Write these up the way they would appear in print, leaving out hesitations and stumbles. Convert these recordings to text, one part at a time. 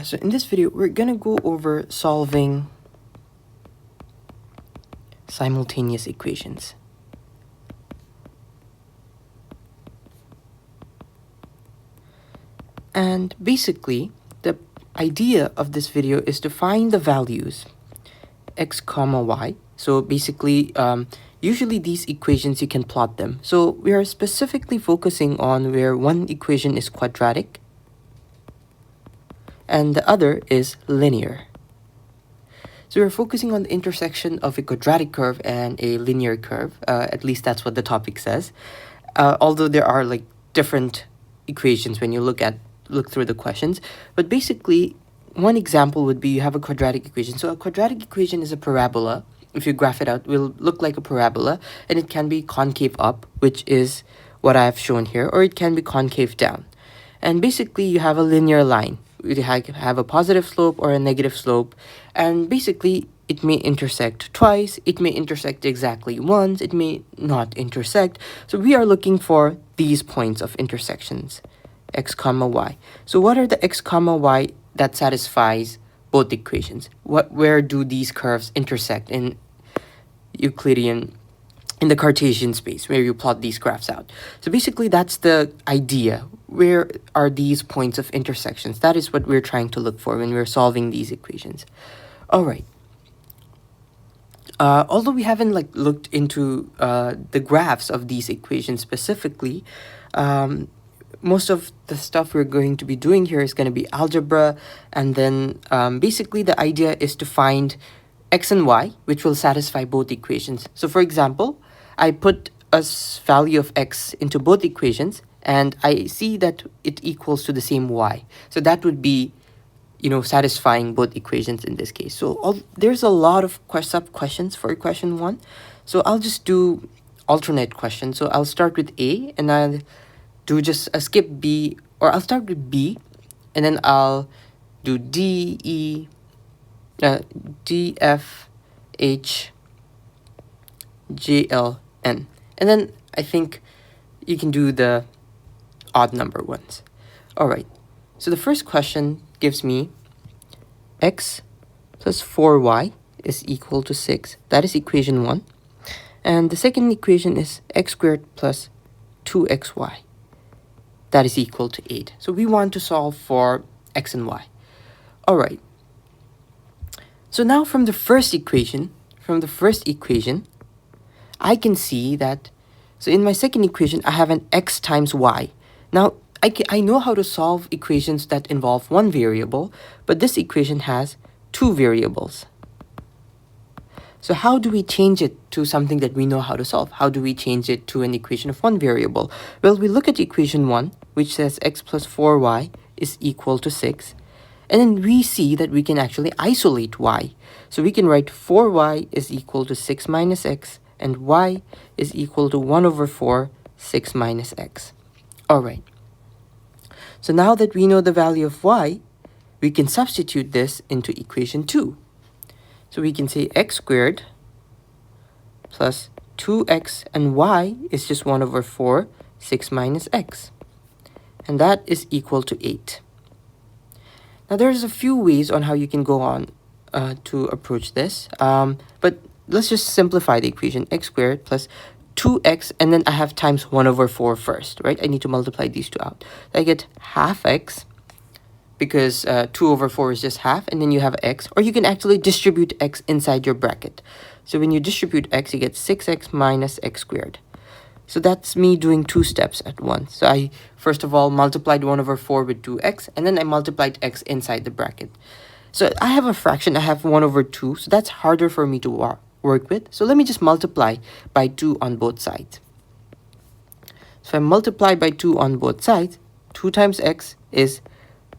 So in this video, we're gonna go over solving simultaneous equations. And basically, the idea of this video is to find the values x comma y. So basically, usually these equations, you can plot them. So we are specifically focusing on where one equation is quadratic and the other is linear. So we're focusing on the intersection of a quadratic curve and a linear curve. At least that's what the topic says. Although there are like different equations when you look through the questions. But basically, one example would be you have a quadratic equation. So a quadratic equation is a parabola. If you graph it out, it will look like a parabola, and it can be concave up, which is what I have shown here, or it can be concave down. And basically, you have a linear line. You have a positive slope or a negative slope, and basically it may intersect twice, it may intersect exactly once, it may not intersect. So we are looking for these points of intersections, x comma y. So what are the x comma y that satisfies both equations? Where do these curves intersect in Euclidean, in the Cartesian space, where you plot these graphs out? So basically that's the idea. Where are these points of intersections? That is what we're trying to look for when we're solving these equations. All right. Although we haven't looked into the graphs of these equations specifically, most of the stuff we're going to be doing here is going to be algebra, and then basically the idea is to find x and y, which will satisfy both equations. So for example, I put a value of x into both equations, and I see that it equals to the same y. So that would be, satisfying both equations in this case. So there's a lot of sub-questions for question 1. So I'll just do alternate questions. So I'll start with A, and I'll do just a skip B, or I'll start with B, and then I'll do D, E, D, F, H, J, L, N. And then I think you can do the odd number ones. All right. So the first question gives me x plus 4y is equal to 6. That is equation 1. And the second equation is x squared plus 2xy. That is equal to 8. So we want to solve for x and y. All right. So now from the first equation, I can see that, so in my second equation, I have an x times y. Now, I know how to solve equations that involve one variable, but this equation has two variables. So how do we change it to something that we know how to solve? How do we change it to an equation of one variable? Well, we look at equation 1, which says x plus 4y is equal to 6. And then we see that we can actually isolate y. So we can write 4y is equal to 6 minus x, and y is equal to 1 over 4, 6 minus x. All right. So now that we know the value of y, we can substitute this into equation 2. So we can say x squared plus 2x, and y is just 1 over 4, 6 minus x. And that is equal to 8. Now there's a few ways on how you can go on to approach this. But let's just simplify the equation. X squared plus 2x, and then I have times 1 over 4 first, right? I need to multiply these two out. I get half x, because 2 over 4 is just half, and then you have x, or you can actually distribute x inside your bracket. So when you distribute x, you get 6x minus x squared. So that's me doing two steps at once. So I first of all multiplied 1 over 4 with 2x, and then I multiplied x inside the bracket. So I have a fraction, I have 1 over 2, so that's harder for me to work with. So let me just multiply by 2 on both sides. So if I multiply by 2 on both sides, 2 times x is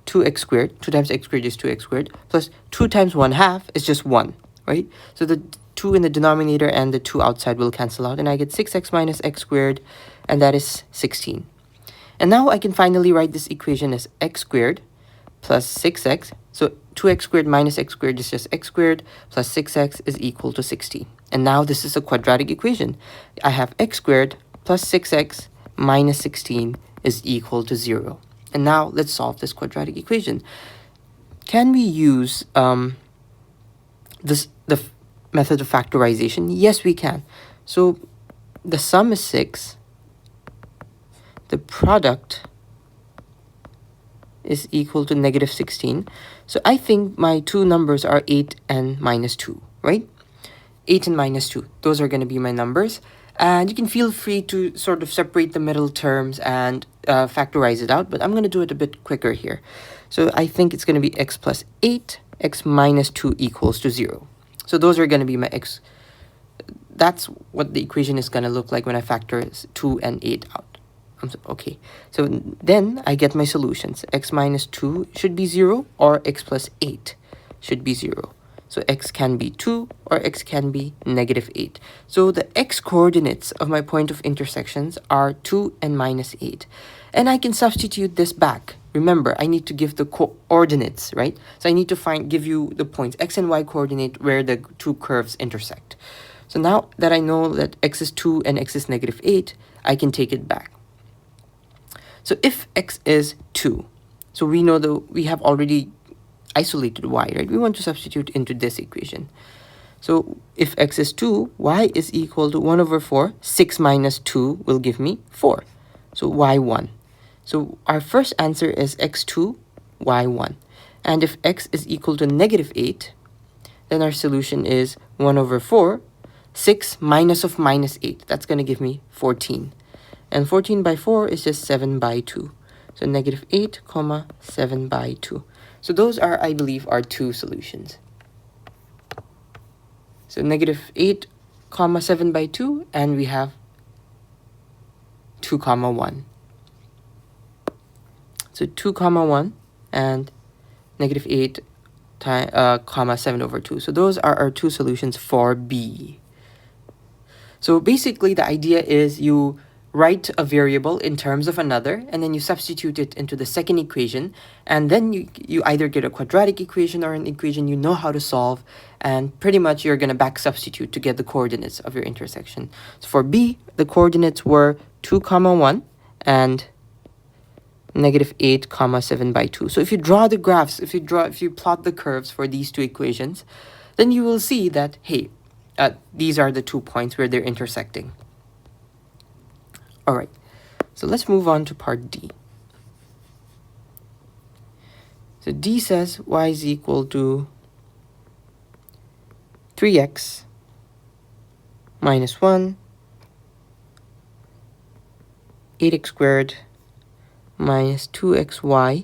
2x squared. 2 times x squared is 2x squared, plus 2 times 1/2 is just 1, right? So the 2 in the denominator and the 2 outside will cancel out, and I get 6x minus x squared, and that is 16. And now I can finally write this equation as x squared plus 6x. So 2x squared minus x squared is just x squared, plus 6x is equal to 16. And now this is a quadratic equation. I have x squared plus 6x minus 16 is equal to 0. And now let's solve this quadratic equation. can we use the method of factorization? Yes, we can. So the sum is 6. The product is equal to negative 16. So I think my two numbers are 8 and minus 2, right? 8 and minus 2. Those are going to be my numbers. And you can feel free to sort of separate the middle terms and factorize it out, but I'm going to do it a bit quicker here. So I think it's going to be x plus 8, x minus 2 equals to 0. So those are going to be my x. That's what the equation is going to look like when I factor 2 and 8 out. Okay, so then I get my solutions. X minus 2 should be 0, or x plus 8 should be 0. So x can be 2, or x can be negative 8. So the x coordinates of my point of intersections are 2 and minus 8. And I can substitute this back. Remember, I need to give the coordinates, right? So I need to give you the points, x and y coordinate, where the two curves intersect. So now that I know that x is 2 and x is negative 8, I can take it back. So if x is 2, so we know that we have already isolated y, right? We want to substitute into this equation. So if x is 2, y is equal to 1 over 4. 6 minus 2 will give me 4. So y1. So our first answer is x2, y1. And if x is equal to negative 8, then our solution is 1 over 4. 6 minus of minus 8. That's going to give me 14. And 14 by 4 is just 7 by 2. So negative 8, 7 by 2. So those are, I believe, our two solutions. So negative 8, 7 by 2, and we have 2, 1. So 2, 1, and negative 8, 7 over 2. So those are our two solutions for B. So basically, the idea is you write a variable in terms of another, and then you substitute it into the second equation, and then you either get a quadratic equation or an equation you know how to solve, and pretty much you're going to back substitute to get the coordinates of your intersection. So for B, the coordinates were 2, 1 and negative 8, 7 by 2. So if you draw the graphs, if you plot the curves for these two equations, then you will see that, hey, these are the 2 points where they're intersecting. All right, so let's move on to part D. So D says y is equal to 3x minus 1, 8x squared minus 2xy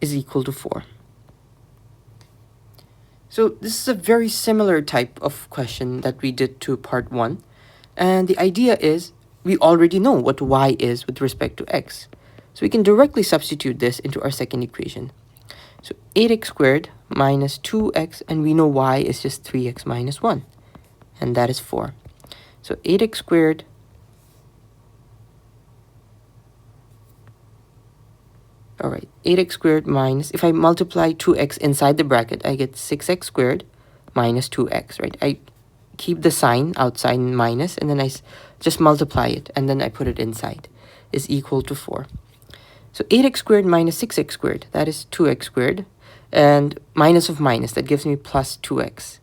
is equal to 4. So this is a very similar type of question that we did to part 1. And the idea is we already know what y is with respect to x. So we can directly substitute this into our second equation. So 8x squared minus 2x, and we know y is just 3x minus 1. And that is 4. So 8x squared all right, 8x squared minus, if I multiply 2x inside the bracket, I get 6x squared minus 2x, right? I keep the sign outside minus, and then I just multiply it, and then I put it inside, is equal to 4. So 8x squared minus 6x squared, that is 2x squared, and minus of minus, that gives me plus 2x,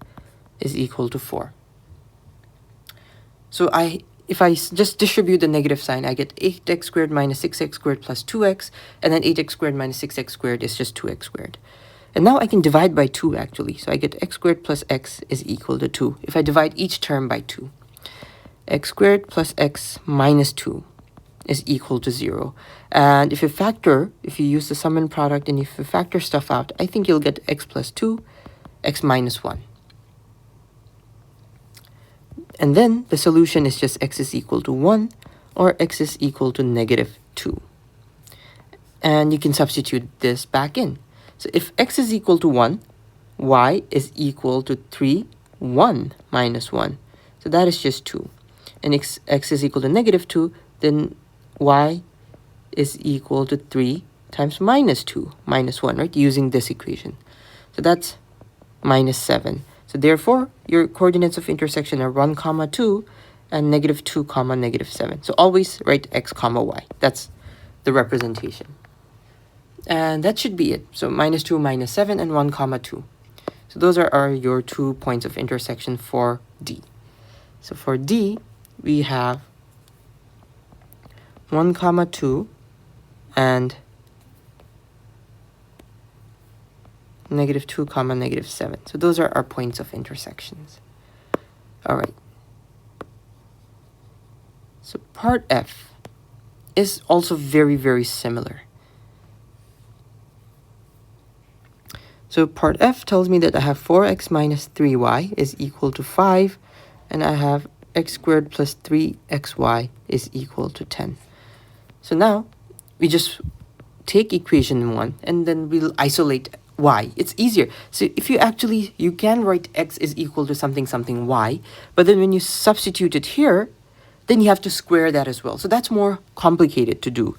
is equal to 4. So if I just distribute the negative sign, I get 8x squared minus 6x squared plus 2x, and then 8x squared minus 6x squared is just 2x squared. And now I can divide by 2 actually. So I get x squared plus x is equal to 2. If I divide each term by 2. X squared plus x minus 2 is equal to 0. And if you use the sum and product, and if you factor stuff out, I think you'll get x plus 2, x minus 1. And then the solution is just x is equal to 1 or x is equal to negative 2. And you can substitute this back in. So if x is equal to 1, y is equal to 3, 1 minus 1. So that is just 2. And x is equal to negative 2, then y is equal to 3 times minus 2, minus 1, right? Using this equation. So that's minus 7. So therefore, your coordinates of intersection are 1, 2, and negative 2, negative 7. So always write x, y. That's the representation. And that should be it. So -2, -7, and 1, comma 2. So those are your 2 points of intersection for D. So for D, we have 1, comma 2 and -2, comma -7. So those are our points of intersections. All right. So part F is also very, very similar. So part F tells me that I have 4x minus 3y is equal to 5, and I have x squared plus 3xy is equal to 10. So now we just take equation 1 and then we'll isolate y. It's easier. So if you can write x is equal to something something y, but then when you substitute it here, then you have to square that as well. So that's more complicated to do.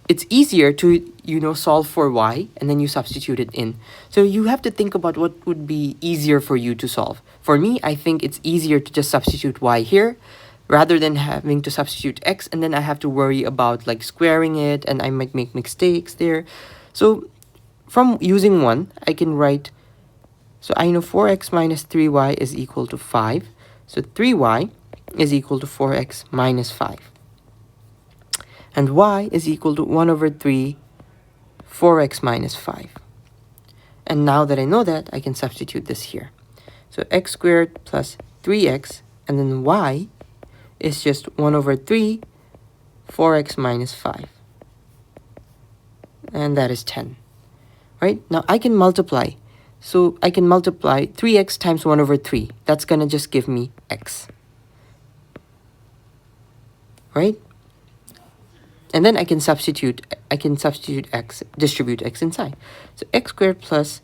It's easier to, solve for y and then you substitute it in. So you have to think about what would be easier for you to solve. For me, I think it's easier to just substitute y here rather than having to substitute x, and then I have to worry about like squaring it and I might make mistakes there. So from using 1, I can write, so I know 4x minus 3y is equal to 5. So 3y is equal to 4x minus 5. And y is equal to 1 over 3, 4x minus 5. And now that I know that, I can substitute this here. So x squared plus 3x, and then y is just 1 over 3, 4x minus 5. And that is 10. Right? Now I can multiply. So I can multiply 3x times 1 over 3. That's going to just give me x. Right? And then I can substitute x, distribute x inside. So x squared plus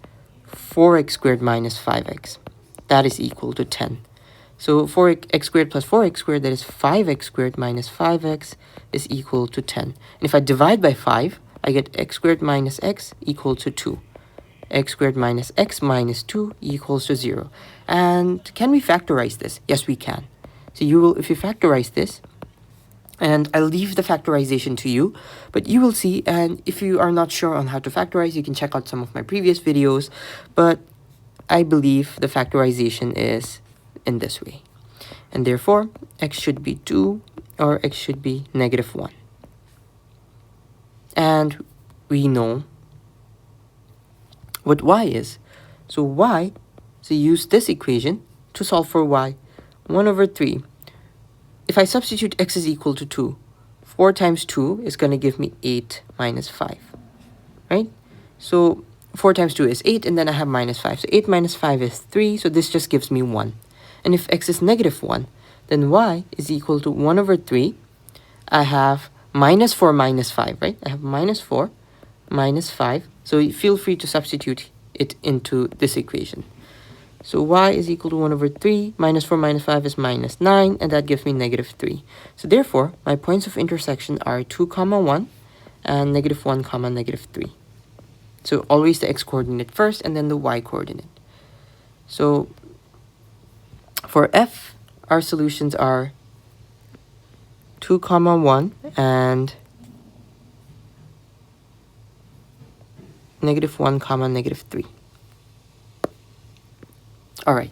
4x squared minus 5x. That is equal to 10. So 4x squared plus 4x squared, that is 5x squared minus 5x is equal to 10. And if I divide by 5, I get x squared minus x equal to 2. X squared minus x minus 2 equals to 0. And can we factorize this? Yes, we can. So if you factorize this, and I'll leave the factorization to you, but you will see, and if you are not sure on how to factorize, you can check out some of my previous videos, but I believe the factorization is in this way. And therefore, x should be 2 or x should be -1. And we know what y is. So use this equation to solve for y. 1 over 3. If I substitute x is equal to 2, 4 times 2 is going to give me 8 minus 5, right? So 4 times 2 is 8, and then I have minus 5. So 8 minus 5 is 3, so this just gives me 1. And if x is -1, then y is equal to 1 over 3. I have minus 4 minus 5, right? I have minus 4 minus 5. So feel free to substitute it into this equation. So y is equal to 1 over 3, minus 4 minus 5 is minus 9, and that gives me -3. So therefore, my points of intersection are 2, 1, and -1, -3. So always the x-coordinate first, and then the y-coordinate. So for f, our solutions are 2, 1, and -1, -3. All right.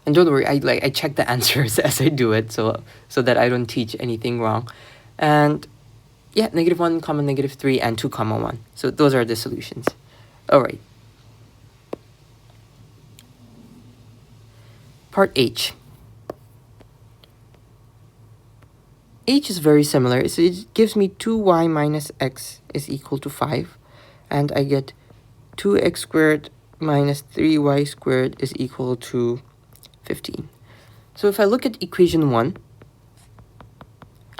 And don't worry, I check the answers as I do it, so that I don't teach anything wrong. And yeah, -1, -3, and 2, 1. So those are the solutions. All right. Part H. H is very similar. So it gives me 2y minus x is equal to 5, and I get 2x squared minus 3y squared is equal to 15. So if I look at equation 1,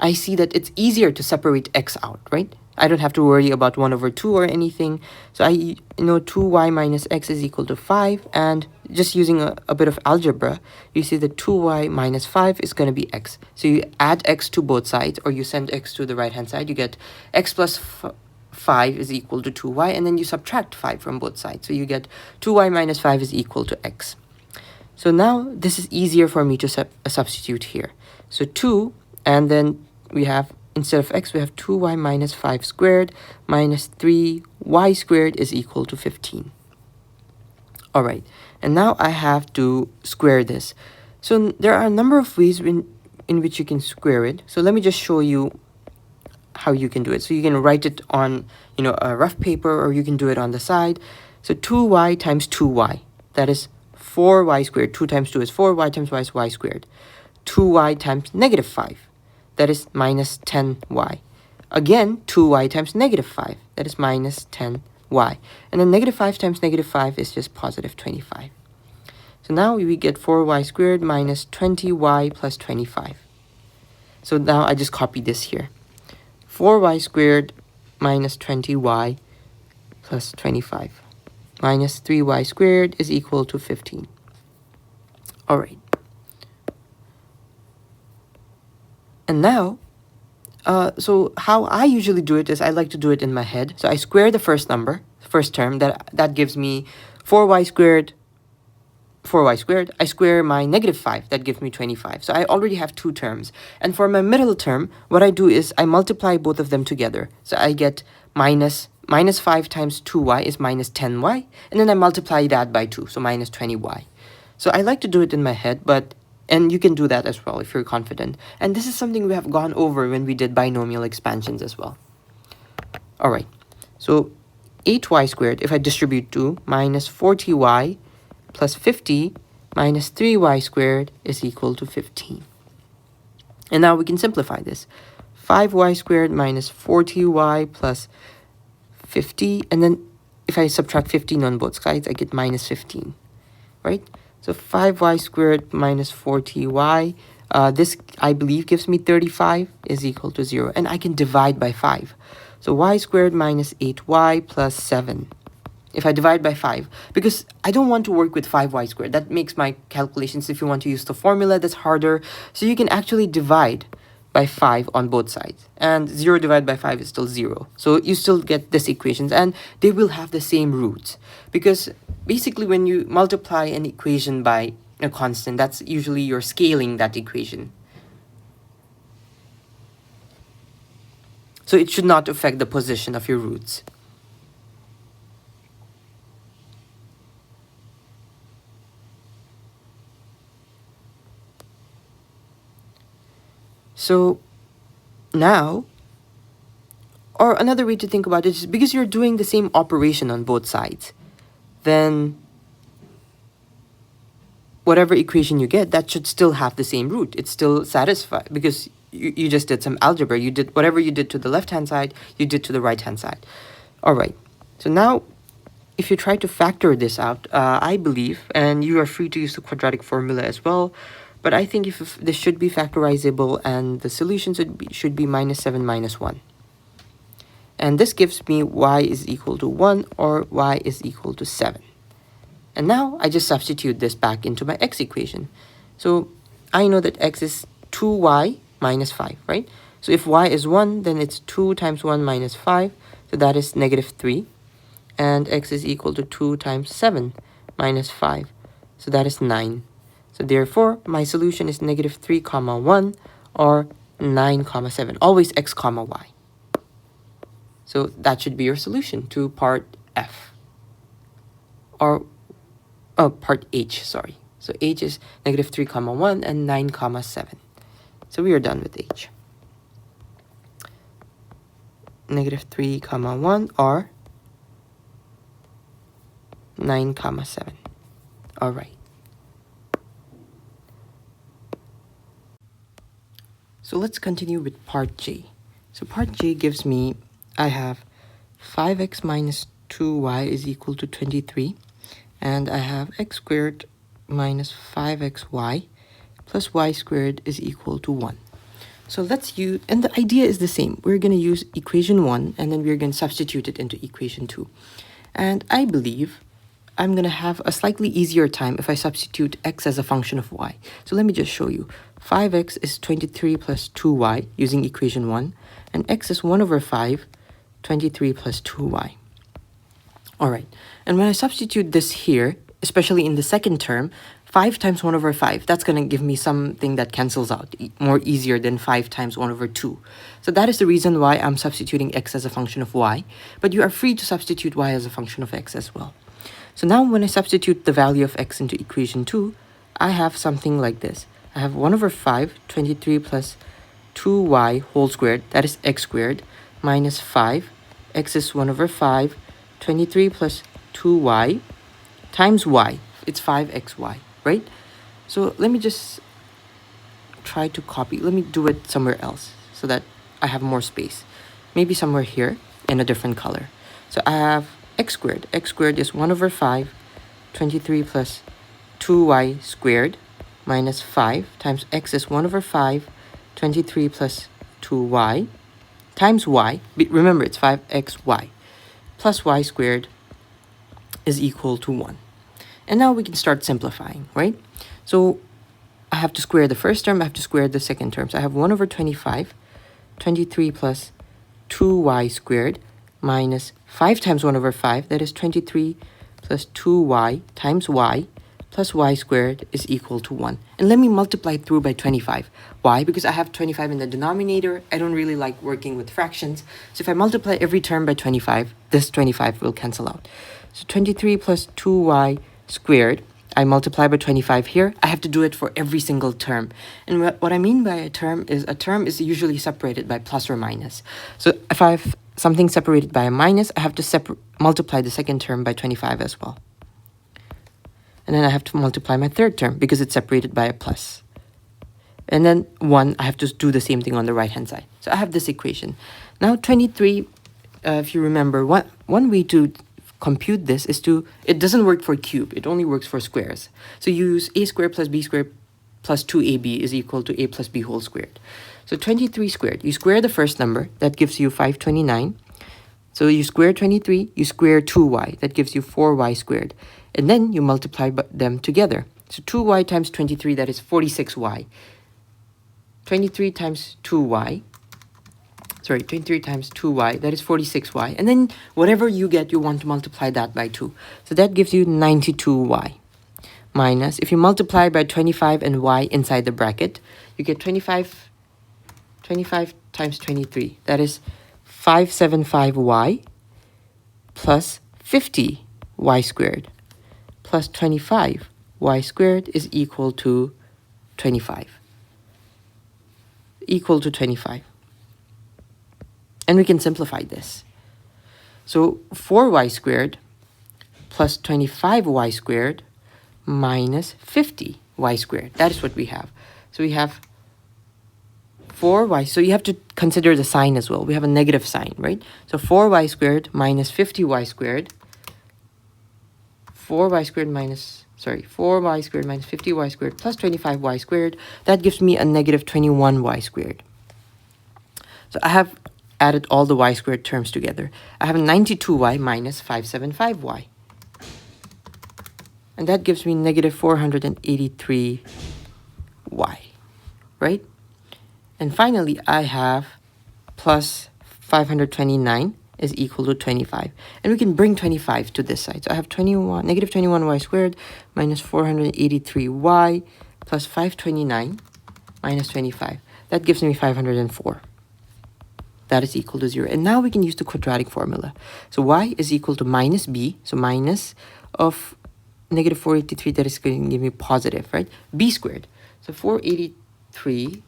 I see that it's easier to separate x out, right? I don't have to worry about 1 over 2 or anything. So I know 2y minus x is equal to 5, and just using a bit of algebra, you see that 2y minus 5 is going to be x. So you add x to both sides, or you send x to the right-hand side, you get x plus 5 is equal to 2y, and then you subtract 5 from both sides. So you get 2y minus 5 is equal to x. So now this is easier for me to substitute here. So 2, and then we have, instead of x, we have 2y minus 5 squared minus 3y squared is equal to 15. All right, and now I have to square this. So there are a number of ways in which you can square it. So let me just show you how you can do it. So you can write it on, a rough paper, or you can do it on the side. So 2y times 2y, that is 4y squared. 2 times 2 is 4, y times y is y squared. 2y times negative 5, that is minus 10y. Again, 2y times negative 5, that is minus 10y. And then negative 5 times negative 5 is just positive 25. So now we get 4y squared minus 20y plus 25. So now I just copy this here. 4y squared minus 20y plus 25 minus 3y squared is equal to 15. All right. And now, so how I usually do it is I like to do it in my head. So I square the first term, that gives me 4y squared. I square my negative 5, that gives me 25. So I already have two terms. And for my middle term, what I do is I multiply both of them together. So I get minus 5 times 2y is minus 10y, and then I multiply that by 2, so minus 20y. So I like to do it in my head, and you can do that as well if you're confident. And this is something we have gone over when we did binomial expansions as well. All right, so 8y squared, if I distribute 2, minus 40y plus 50 minus 3y squared is equal to 15. And now we can simplify this. 5y squared minus 40y plus 50, and then if I subtract 15 on both sides, I get minus 15, right? So 5y squared minus 40y, this I believe gives me 35 is equal to 0, and I can divide by 5. So y squared minus 8y plus 7. If I divide by 5, because I don't want to work with 5y squared. That makes my calculations, if you want to use the formula, that's harder. So you can actually divide by 5 on both sides. And 0 divided by 5 is still 0. So you still get this equations, and they will have the same roots. Because basically when you multiply an equation by a constant, that's usually you're scaling that equation. So it should not affect the position of your roots. So now, or another way to think about it is because you're doing the same operation on both sides, then whatever equation you get, that should still have the same root. It's still satisfied because you just did some algebra. You did whatever you did to the left-hand side, you did to the right-hand side. All right. So now, if you try to factor this out, I believe, and you are free to use the quadratic formula as well, but I think if this should be factorizable, and the solution should be minus 7 minus 1. And this gives me y is equal to 1 or y is equal to 7. And now I just substitute this back into my x equation. So I know that x is 2y minus 5, right? So if y is 1, then it's 2 times 1 minus 5. So that is negative 3. And x is equal to 2 times 7 minus 5. So that is 9. So therefore, my solution is negative 3 comma 1 or 9 comma 7. Always x comma y. So that should be your solution to part F. Or part H, sorry. So H is negative 3 comma 1 and 9 comma 7. So we are done with H. Negative 3 comma 1 or 9 comma 7. All right. So let's continue with part J. So part J gives me, I have 5x minus 2y is equal to 23. And I have x squared minus 5xy plus y squared is equal to 1. So let's use, and the idea is the same. We're going to use equation 1, and then we're going to substitute it into equation 2. And I believe I'm going to have a slightly easier time if I substitute x as a function of y. So let me just show you. 5x is 23 plus 2y using equation 1, and x is 1 over 5, 23 plus 2y. All right, and when I substitute this here, especially in the second term, 5 times 1 over 5, that's going to give me something that cancels out more easier than 5 times 1 over 2. So that is the reason why I'm substituting x as a function of y, but you are free to substitute y as a function of x as well. So now when I substitute the value of x into equation 2, I have something like this. I have 1 over 5, 23 plus 2y whole squared, that is x squared, minus 5. X is 1 over 5, 23 plus 2y times y. It's 5xy, right? So let me just try to copy. Let me do it somewhere else so that I have more space. Maybe somewhere here in a different color. So I have x squared. X squared is 1 over 5, 23 plus 2y squared minus 5 times x is 1 over 5, 23 plus 2y times y. Remember, it's 5xy plus y squared is equal to 1. And now we can start simplifying, right? So I have to square the first term, I have to square the second term. So I have 1 over 25, 23 plus 2y squared minus 5 times 1 over 5, that is 23 plus 2y times y plus y squared is equal to 1. And let me multiply through by 25. Why? Because I have 25 in the denominator. I don't really like working with fractions. So if I multiply every term by 25, this 25 will cancel out. So 23 plus 2y squared, I multiply by 25 here. I have to do it for every single term. And what I mean by a term is usually separated by plus or minus. So if I have something separated by a minus, I have to multiply the second term by 25 as well. And then I have to multiply my third term because it's separated by a plus. And then 1, I have to do the same thing on the right-hand side. So I have this equation. Now 23, if you remember, one way to compute this is it doesn't work for cube. It only works for squares. So you use a squared plus b squared plus 2ab is equal to a plus b whole squared. So 23 squared, you square the first number, that gives you 529. So you square 23, you square 2y, that gives you 4y squared. And then you multiply them together. So 2y times 23, that is 46y. 23 times 2y, 23 times 2y, that is 46y. And then whatever you get, you want to multiply that by 2. So that gives you 92y. Minus, if you multiply by 25 and y inside the bracket, you get 25 times 23. That is 575y plus 50y squared plus 25y squared is equal to 25. Equal to 25. And we can simplify this. So 4y squared plus 25y squared minus 50y squared. That is what we have. So we have 4y. So you have to consider the sign as well. We have a negative sign, right? So 4y squared minus 50y squared. 4y squared minus 50y squared plus 25y squared. That gives me a negative 21y squared. So I have added all the y squared terms together. I have 92y minus 575y. And that gives me negative 483y, right? And finally, I have plus 529 is equal to 25. And we can bring 25 to this side. So I have negative 21y squared minus 483y plus 529 minus 25. That gives me 504. That is equal to 0. And now we can use the quadratic formula. So y is equal to minus b. So minus of negative 483, that is going to give me positive, right? B squared. So 483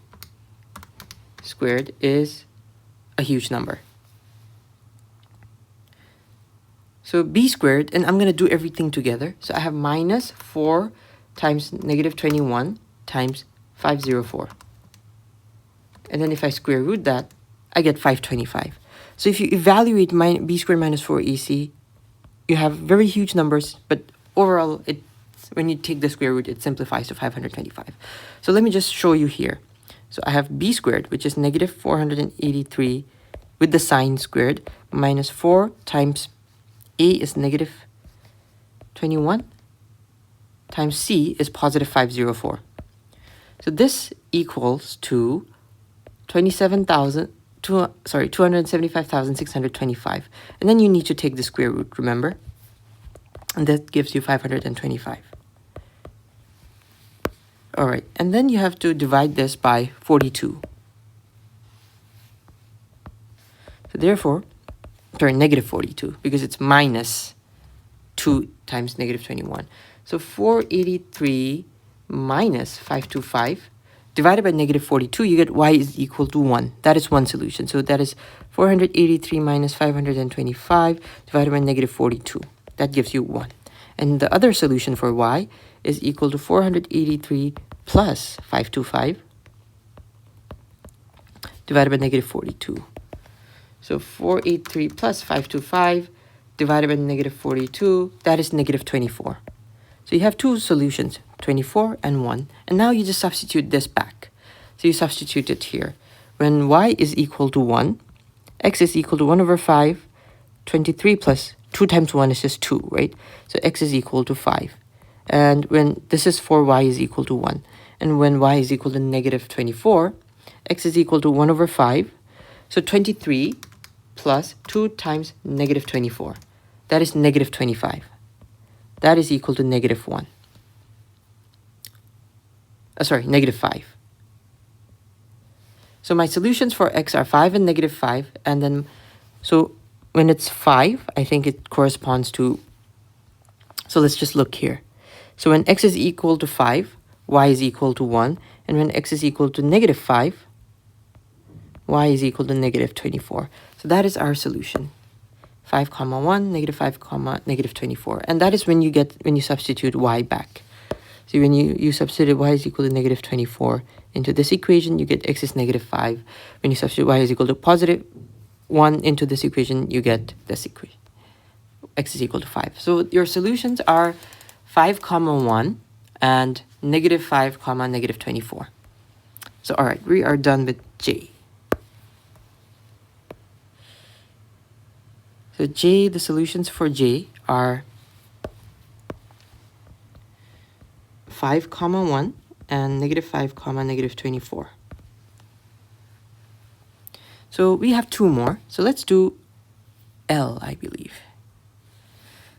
squared is a huge number. So b squared, and I'm going to do everything together. So I have minus 4 times negative 21 times 504. And then if I square root that, I get 525. So if you evaluate b squared minus 4ac, you have very huge numbers, but overall, when you take the square root, it simplifies to 525. So let me just show you here. So I have b squared, which is negative 483 with the sign squared, minus 4 times a is negative 21 times c is positive 504. So this equals to 275,625. And then you need to take the square root, remember? And that gives you 525. All right, and then you have to divide this by 42. So therefore, sorry, negative 42, because it's minus 2 times negative 21. So 483 minus 525 divided by negative 42, you get y is equal to 1. That is one solution. So that is 483 minus 525 divided by negative 42. That gives you 1. And the other solution for y is equal to 483 plus 525 divided by negative 42. So 483 plus 525 divided by negative 42, that is negative 24. So you have two solutions, 24 and 1. And now you just substitute this back. So you substitute it here. When y is equal to 1, x is equal to 1 over 5, 23 plus 2 times 1 is just 2, right? So x is equal to 5. And when this is for y is equal to 1. And when y is equal to negative 24, x is equal to 1 over 5. So 23 plus 2 times negative 24. That is negative 25. That is equal to negative 1. Sorry, negative 5. So my solutions for x are 5 and negative 5. And then, so when it's 5, I think it corresponds to, so let's just look here. So when x is equal to 5, y is equal to 1. And when x is equal to negative 5, y is equal to negative 24. So that is our solution. 5, comma 1, negative 5, comma negative 24. And that is when you substitute y back. So when you substitute y is equal to negative 24 into this equation, you get x is negative 5. When you substitute y is equal to positive 1 into this equation, you get this equation. X is equal to 5. So your solutions are 5, comma 1 and negative 5, comma negative 24. So all right, we are done with J. So J, the solutions for J are 5, comma 1 and negative 5, comma negative 24. So we have two more. So let's do L, I believe.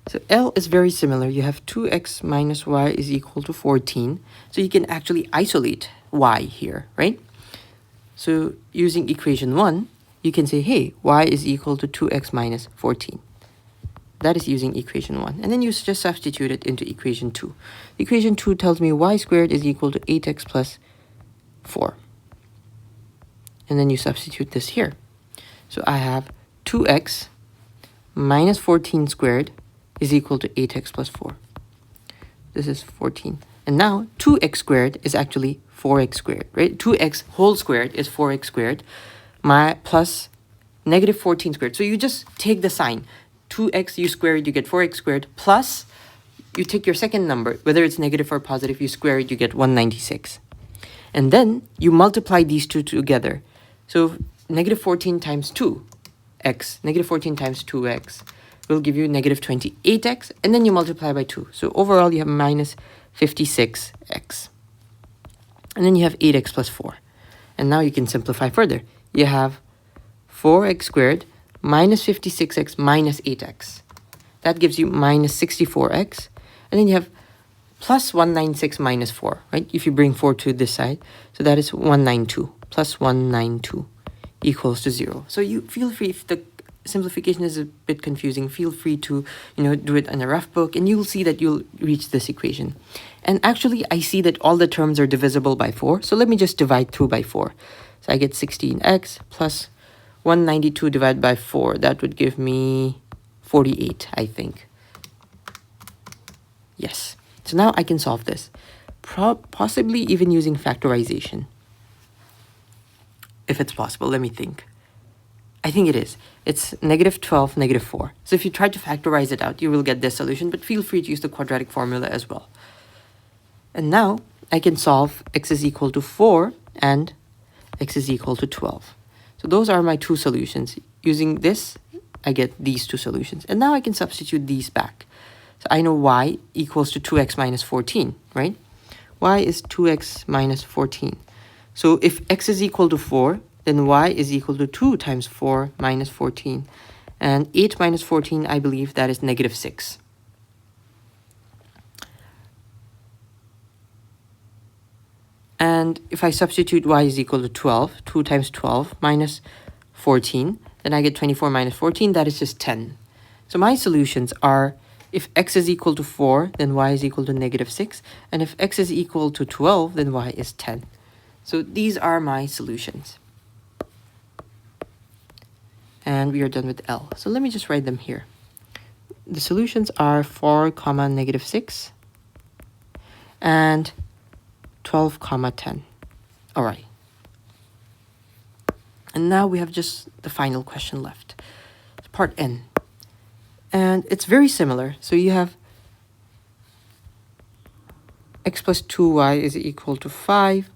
So L is very similar. You have 2x minus y is equal to 14. So you can actually isolate y here, right? So using equation 1, you can say, hey, y is equal to 2x minus 14. That is using equation 1. And then you just substitute it into equation 2. Equation 2 tells me y squared is equal to 8x plus 4. And then you substitute this here. So I have 2x minus 14 squared is equal to 8x plus 4. This is 14. And now 2x squared is actually 4x squared, right? 2x whole squared is 4x squared. Plus negative 14 squared. So you just take the sign. 2x you square it, you get 4x squared. Plus, you take your second number, whether it's negative or positive, you square it, you get 196. And then you multiply these two together. So negative 14 times 2x, negative 14 times 2x will give you negative 28x. And then you multiply by 2. So overall, you have minus 56x. And then you have 8x plus 4. And now you can simplify further. You have 4x squared minus 56x minus 8x. That gives you minus 64x. And then you have plus 196 minus 4, right? If you bring 4 to this side. So that is 192 plus 192 equals to 0. So you feel free, if the simplification is a bit confusing, feel free to, do it in a rough book and you'll see that you'll reach this equation. And actually, I see that all the terms are divisible by 4. So let me just divide through by 4. So I get 16x plus 192 divided by 4. That would give me 48, I think. Yes. So now I can solve this. Possibly even using factorization. If it's possible, let me think. I think it is. It's negative 12, negative 4. So if you try to factorize it out, you will get this solution, but feel free to use the quadratic formula as well. And now I can solve x is equal to 4 and x is equal to 12. So those are my two solutions. Using this, I get these two solutions. And now I can substitute these back. So I know y equals to 2x minus 14, right? Y is 2x minus 14. So if x is equal to 4, then y is equal to 2 times 4 minus 14. And 8 minus 14, I believe that is negative 6. And if I substitute y is equal to 12, 2 times 12 minus 14, then I get 24 minus 14, that is just 10. So my solutions are, if x is equal to 4, then y is equal to negative 6. And if x is equal to 12, then y is 10. So these are my solutions. And we are done with L. So let me just write them here. The solutions are 4, comma, negative 6 and 12, comma, 10. All right. And now we have just the final question left. It's part N. And it's very similar. So you have x plus 2y is equal to 5.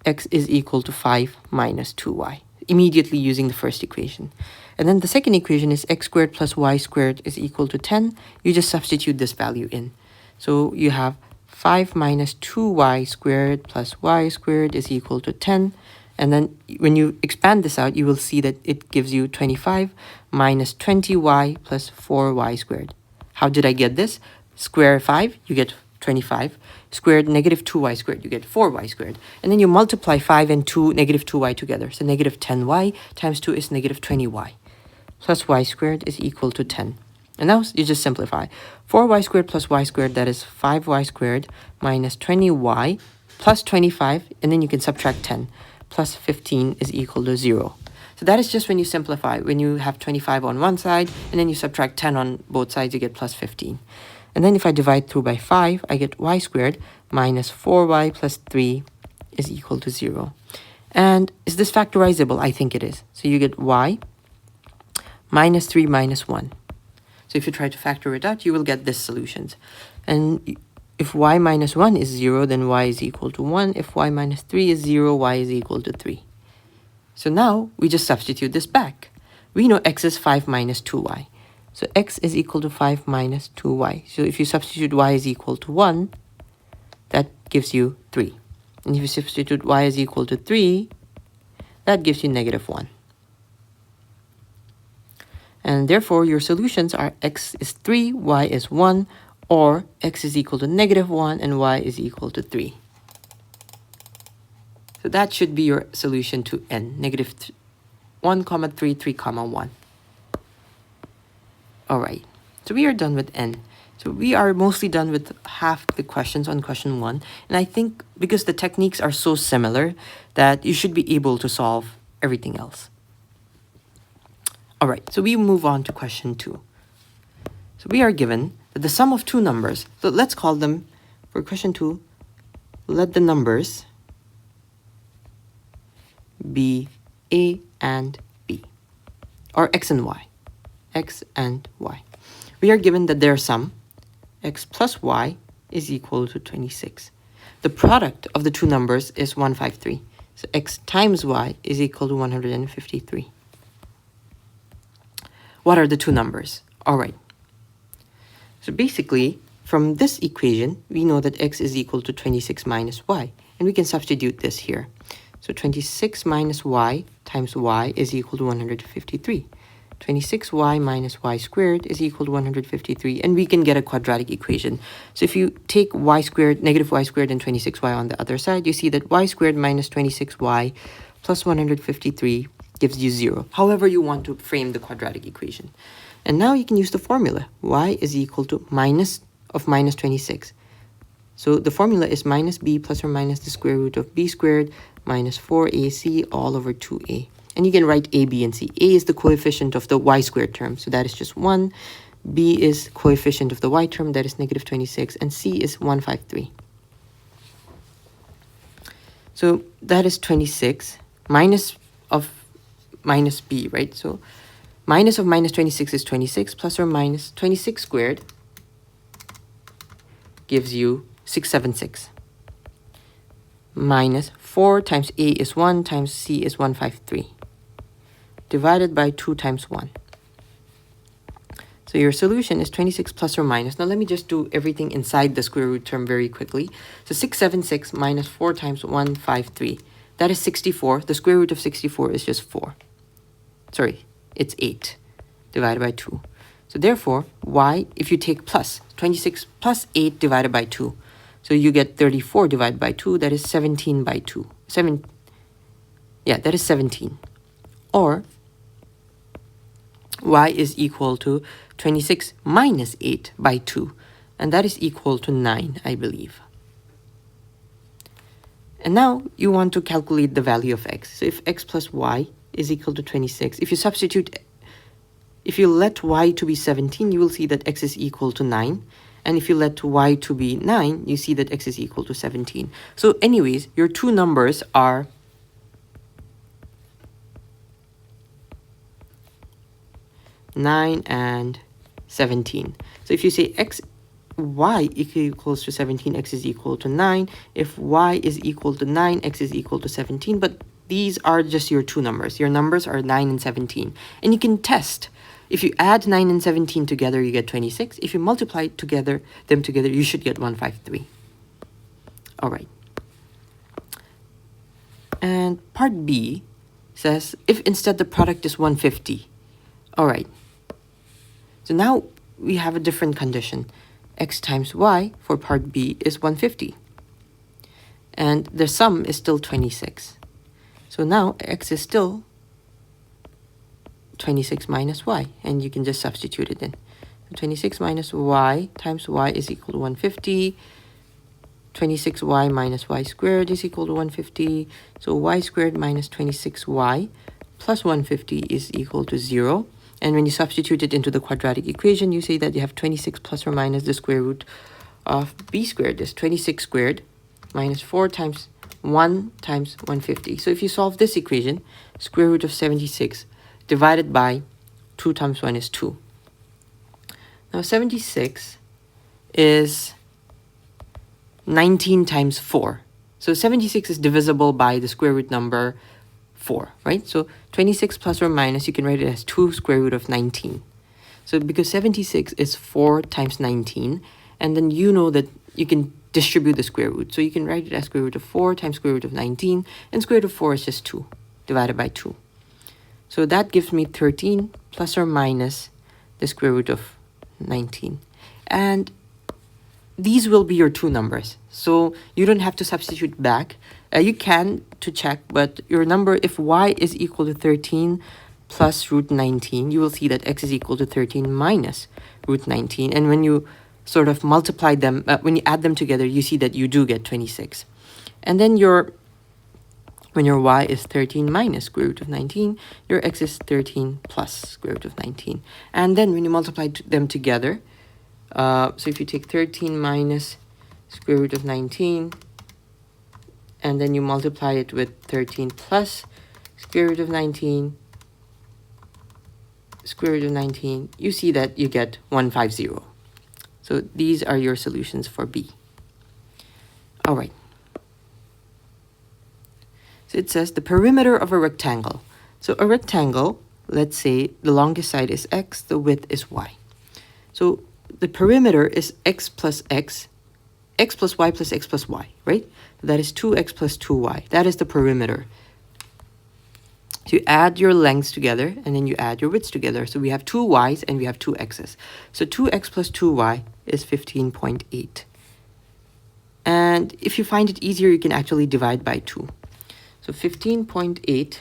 X is equal to 5 minus 2y. Immediately using the first equation. And then the second equation is x squared plus y squared is equal to 10. You just substitute this value in. So you have 5 minus 2y squared plus y squared is equal to 10. And then when you expand this out, you will see that it gives you 25 minus 20y plus 4y squared. How did I get this? Square 5, you get 25. Squared negative 2y squared, you get 4y squared. And then you multiply 5 and 2, negative 2y together. So negative 10y times 2 is negative 20y. Plus y squared is equal to 10. And now you just simplify. 4y squared plus y squared, that is 5y squared minus 20y plus 25. And then you can subtract 10. Plus 15 is equal to 0. So that is just when you simplify. When you have 25 on one side, and then you subtract 10 on both sides, you get plus 15. And then if I divide through by 5, I get y squared minus 4y plus 3 is equal to 0. And is this factorizable? I think it is. So you get y minus 3 minus 1. So if you try to factor it out, you will get this solutions. And if y minus 1 is 0, then y is equal to 1. If y minus 3 is 0, y is equal to 3. So now we just substitute this back. We know x is 5 minus 2y. So x is equal to 5 minus 2y. So if you substitute y is equal to 1, that gives you 3. And if you substitute y is equal to 3, that gives you negative 1. And therefore, your solutions are x is 3, y is 1, or x is equal to negative 1 and y is equal to 3. So that should be your solution to n, negative 1, 3, 3, 1. All right, so we are done with n. So we are mostly done with half the questions on question 1. And I think because the techniques are so similar that you should be able to solve everything else. All right, so we move on to question 2. So we are given that the sum of two numbers, so let's call them, for question 2, let the numbers be a and b, or x and y. X and y. We are given that their sum, x plus y, is equal to 26. The product of the two numbers is 153. So x times y is equal to 153. What are the two numbers? All right. So basically, from this equation, we know that x is equal to 26 minus y. And we can substitute this here. So 26 minus y times y is equal to 153. 26y minus y squared is equal to 153, and we can get a quadratic equation. So if you take y squared, negative y squared, and 26y on the other side, you see that y squared minus 26y plus 153 gives you 0. However you want to frame the quadratic equation. And now you can use the formula. Y is equal to minus 26. So the formula is minus b plus or minus the square root of b squared minus 4ac all over 2a. And you can write a, b, and c. A is the coefficient of the y squared term, so that is just 1. B is coefficient of the y term, that is negative 26. And c is 153. So that is 26 minus of minus b, right? So minus of minus 26 is 26, plus or minus 26 squared gives you 676. Minus 4 times a is 1 times c is 153. Divided by 2 times 1. So your solution is 26 plus or minus. Now let me just do everything inside the square root term very quickly. So 676 minus 4 times 153. That is 64. The square root of 64 is just 4. Sorry, it's 8 divided by 2. So therefore, y, if you take plus, 26 plus 8 divided by 2. So you get 34 divided by 2, that is 17 by 2. That is 17. Or y is equal to 26 minus 8 by 2. And that is equal to 9, I believe. And now you want to calculate the value of x. So if x plus y is equal to 26, if you let y to be 17, you will see that x is equal to 9. And if you let y to be 9, you see that x is equal to 17. So anyways, your two numbers are 9 and 17. So if you say y equals to 17, x is equal to 9. If y is equal to 9, x is equal to 17. But these are just your two numbers. Your numbers are 9 and 17. And you can test. If you add 9 and 17 together, you get 26. If you multiply them together, you should get 153. All right. And part B says, if instead the product is 150. All right. So now we have a different condition. X times y for part B is 150. And the sum is still 26. So now x is still 26 minus y. And you can just substitute it in. 26 minus y times y is equal to 150. 26y minus y squared is equal to 150. So y squared minus 26y plus 150 is equal to 0. And when you substitute it into the quadratic equation, you say that you have 26 plus or minus the square root of b squared. Is 26 squared minus 4 times 1 times 150. So if you solve this equation, square root of 76 divided by 2 times 1 is 2. Now 76 is 19 times 4. So 76 is divisible by the square root number 4, right? So 26 plus or minus, you can write it as 2 square root of 19. So because 76 is 4 times 19, and then you know that you can distribute the square root. So you can write it as square root of 4 times square root of 19, and square root of 4 is just 2 divided by 2. So that gives me 13 plus or minus the square root of 19. And these will be your two numbers. So you don't have to substitute back. You can to check, but your number, if y is equal to 13 plus root 19, you will see that x is equal to 13 minus root 19. And when you sort of multiply them, when you add them together, you see that you do get 26. And then when your y is 13 minus square root of 19, your x is 13 plus square root of 19. And then when you multiply them together, so if you take 13 minus square root of 19, and then you multiply it with 13 plus square root of 19, square root of 19, you see that you get 150. So these are your solutions for B. All right. So it says the perimeter of a rectangle. So a rectangle, let's say the longest side is x, the width is y. So the perimeter is x plus y plus x plus y, right? That is 2x plus 2y. That is the perimeter. So you add your lengths together, and then you add your widths together. So we have 2 y's and we have 2 x's. So 2x plus 2y is 15.8. And if you find it easier, you can actually divide by 2. So 15.8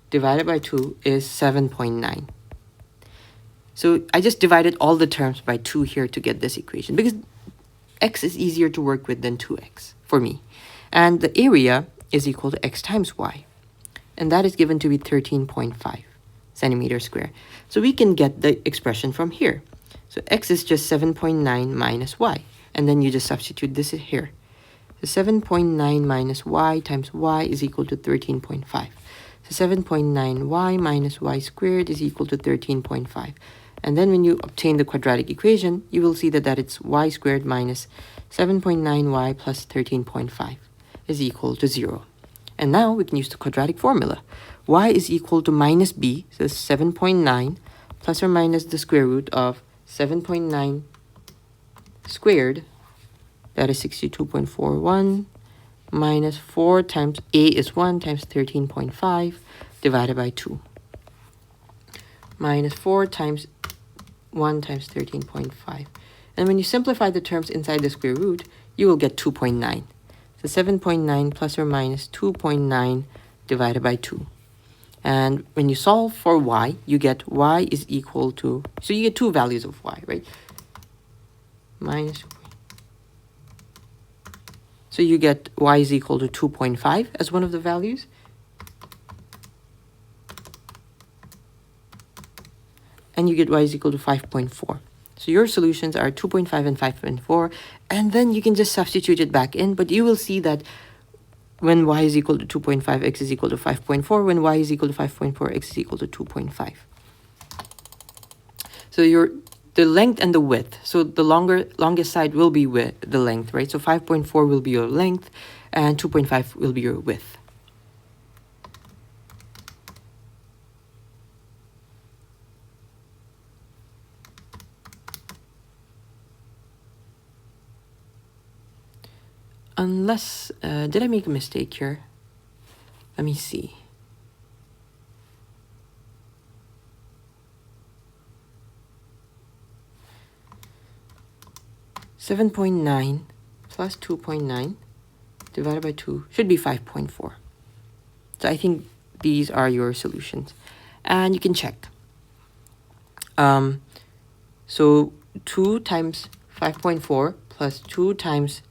divided by 2 is 7.9. So I just divided all the terms by 2 here to get this equation, because x is easier to work with than 2x for me. And the area is equal to x times y. And that is given to be 13.5 centimeters square. So we can get the expression from here. So x is just 7.9 minus y. And then you just substitute this here. So 7.9 minus y times y is equal to 13.5. So 7.9y minus y squared is equal to 13.5. And then when you obtain the quadratic equation, you will see that it's y squared minus 7.9y plus 13.5 is equal to 0. And now we can use the quadratic formula. Y is equal to minus b, so 7.9 plus or minus the square root of 7.9 squared, that is 62.41, minus 4 times a is 1 times 13.5 divided by 2. Minus 4 times 1 times 13.5. And when you simplify the terms inside the square root, you will get 2.9. So 7.9 plus or minus 2.9 divided by 2. And when you solve for y, you get y is equal to, so you get two values of y, right? Minus, so you get y is equal to 2.5 as one of the values. And you get y is equal to 5.4. So your solutions are 2.5 and 5.4. And then you can just substitute it back in. But you will see that when y is equal to 2.5, x is equal to 5.4. When y is equal to 5.4, x is equal to 2.5. So the length and the width. So the longest side will be with the length, right? So 5.4 will be your length and 2.5 will be your width. Unless, did I make a mistake here? Let me see. (7.9) plus 2.9 divided by 2 should be 5.4. So I think these are your solutions. And you can check. So 2 times 5.4 plus 2 times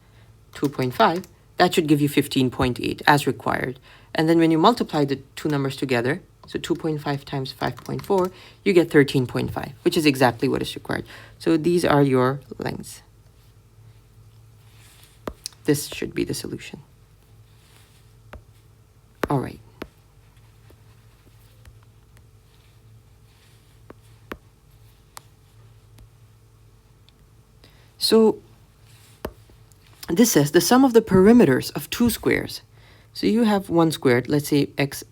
2.5, that should give you 15.8 as required. And then when you multiply the two numbers together, so 2.5 times 5.4, you get 13.5, which is exactly what is required. So these are your lengths. This should be the solution. All right. So this says the sum of the perimeters of two squares. So you have one squared, let's say x,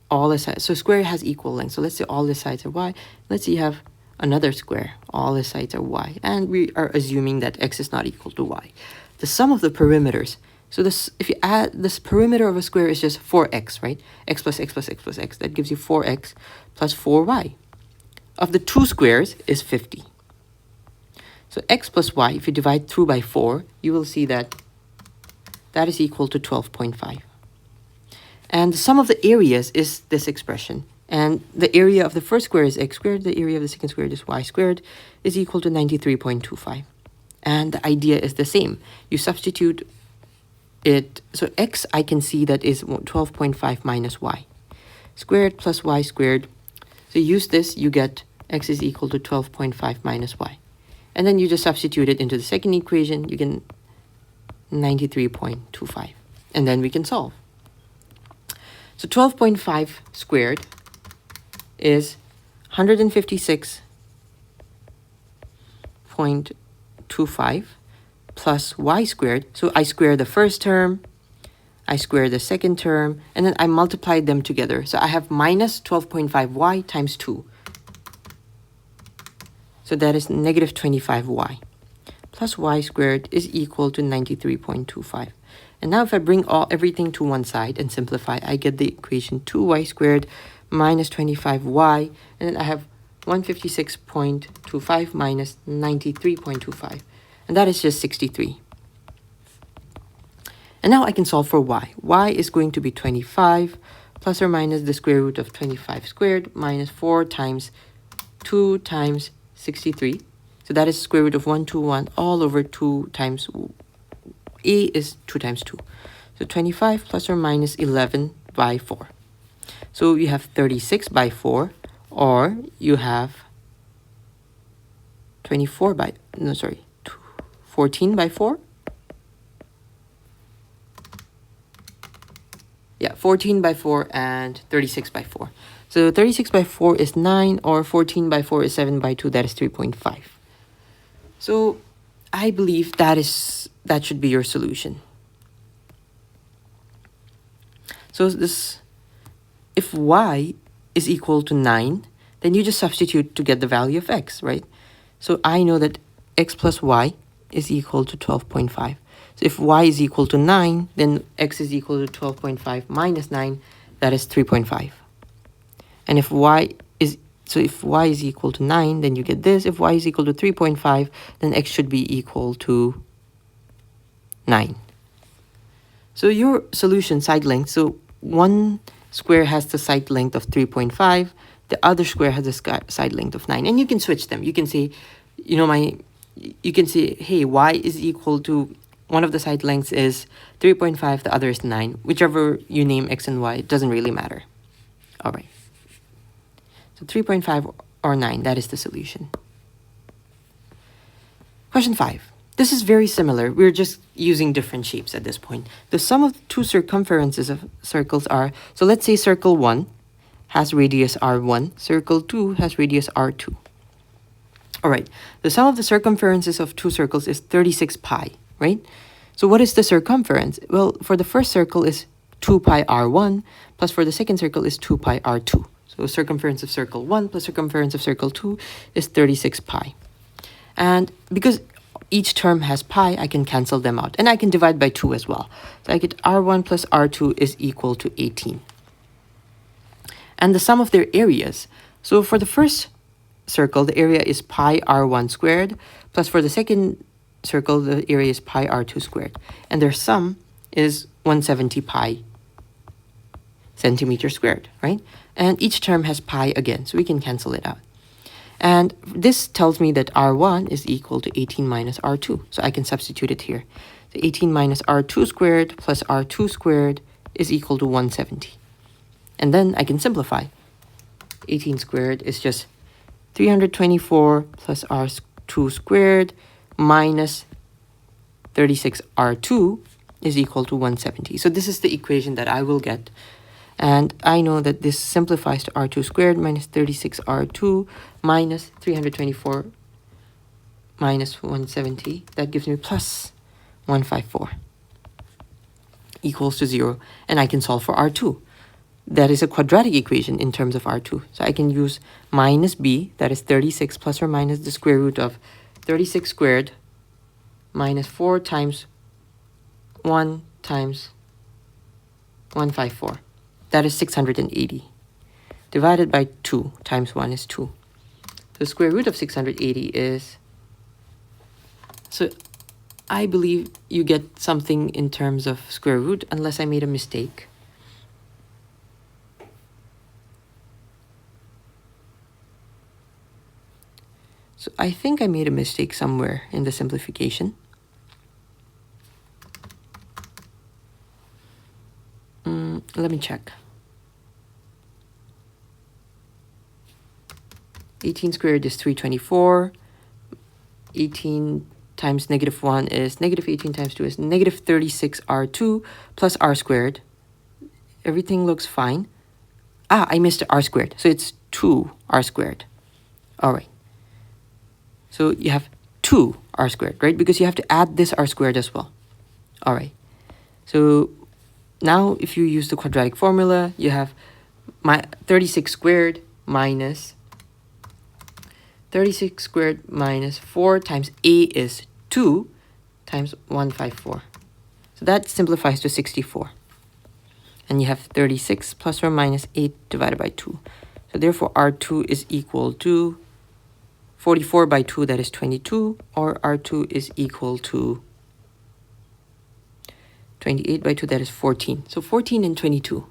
all the sides. So square has equal length. So let's say all the sides are y. Let's say you have another square, all the sides are y. And we are assuming that x is not equal to y. The sum of the perimeters. So this, if you add this perimeter of a square is just 4x, right? X plus x plus x plus x. That gives you 4x plus 4y. Of the two squares is 50. So x plus y, if you divide through by 4, you will see that that is equal to 12.5. And the sum of the areas is this expression. And the area of the first square is x squared. The area of the second square is y squared is equal to 93.25. And the idea is the same. You substitute it. So x, I can see that is 12.5 minus y. Squared plus y squared. So use this, you get x is equal to 12.5 minus y. And then you just substitute it into the second equation. You get 93.25. And then we can solve. So 12.5 squared is 156.25 plus y squared. So I square the first term, I square the second term, and then I multiply them together. So I have minus 12.5y times 2. So that is negative 25y plus y squared is equal to 93.25. And now if I bring everything to one side and simplify, I get the equation 2y squared minus 25y, and then I have 156.25 minus 93.25, and that is just 63. And now I can solve for y. Y is going to be 25 plus or minus the square root of 25 squared minus 4 times 2 times 63. So that is square root of 121 all over 2 times a is 2 times 2. So 25 plus or minus 11 by 4. So you have 36 by 4, or you have 14 by 4. Yeah, 14 by 4 and 36 by 4. So 36 by 4 is 9, or 14 by 4 is 7 by 2, that is 3.5. So I believe that should be your solution. So if y is equal to 9, then you just substitute to get the value of x, right? So I know that x plus y is equal to 12.5. So if y is equal to 9, then x is equal to 12.5 minus 9, that is 3.5. And if y is So if y is equal to 9, then you get this. If y is equal to 3.5, then x should be equal to 9. So your solution side length, so one square has the side length of 3.5, the other square has a side length of 9. And you can switch them. You can say, you can say, hey, y is equal to, one of the side lengths is 3.5, the other is 9. Whichever you name x and y, it doesn't really matter. All right. So 3.5 or 9, that is the solution. Question 5. This is very similar. We're just using different shapes at this point. The sum of the two circumferences of circles are, so let's say circle 1 has radius r1, circle 2 has radius r2. All right, the sum of the circumferences of two circles is 36 pi, right? So what is the circumference? Well, for the first circle is 2 pi r1, plus for the second circle is 2 pi r2. So circumference of circle 1 plus circumference of circle 2 is 36 pi. And because each term has pi, I can cancel them out. And I can divide by 2 as well. So I get r1 plus r2 is equal to 18. And the sum of their areas. So for the first circle, the area is pi r1 squared, plus for the second circle, the area is pi r2 squared. And their sum is 170 pi centimeter squared, right? And each term has pi again, so we can cancel it out. And this tells me that r1 is equal to 18 minus r2. So I can substitute it here. So 18 minus r2 squared plus r2 squared is equal to 170. And then I can simplify. 18 squared is just 324 plus r2 squared minus 36r2 is equal to 170. So this is the equation that I will get. And I know that this simplifies to r2 squared minus 36r2 minus 324 minus 170. That gives me plus 154 equals to 0. And I can solve for r2. That is a quadratic equation in terms of r2. So I can use minus b, that is 36 plus or minus the square root of 36 squared minus 4 times 1 times 154. That is 680. Divided by 2 times 1 is 2. The square root of 680 is... So I believe you get something in terms of square root unless I made a mistake. So I think I made a mistake somewhere in the simplification. Let me check. 18 squared is 324. 18 times negative 1 is negative 18 times 2 is negative 36r2 plus r squared. Everything looks fine. Ah, I missed r squared. So it's 2r squared. All right. So you have 2r squared, right? Because you have to add this r squared as well. All right. So now if you use the quadratic formula, you have 36 squared minus 36 squared minus 4 times a is 2 times 154. So that simplifies to 64. And you have 36 plus or minus 8 divided by 2. So therefore r2 is equal to 44 by 2, that is 22, or r2 is equal to 28 by 2, that is 14. So 14 and 22.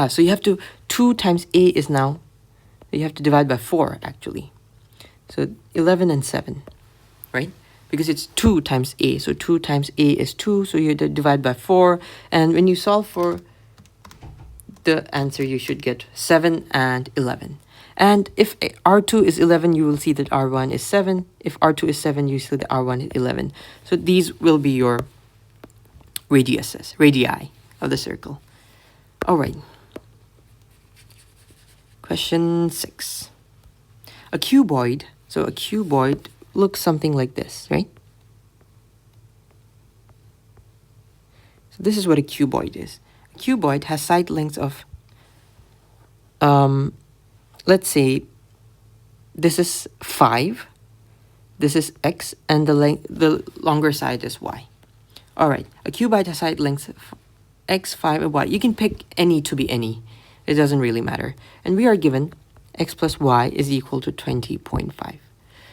So you have to, 2 times a is now, you have to divide by 4 actually. So 11 and 7, right? Because it's 2 times a. So 2 times a is 2. So you divide by 4. And when you solve for the answer, you should get 7 and 11. And if r2 is 11, you will see that r1 is 7. If r2 is 7, you see that r1 is 11. So these will be your radii of the circle. All right. Question 6. A cuboid. So a cuboid looks something like this, right? So this is what a cuboid is. A cuboid has side lengths of, let's say, this is 5, this is x, and the longer side is y. All right, a cuboid has side lengths x, 5, and y. You can pick any to be any. It doesn't really matter. And we are given x plus y is equal to 20.5.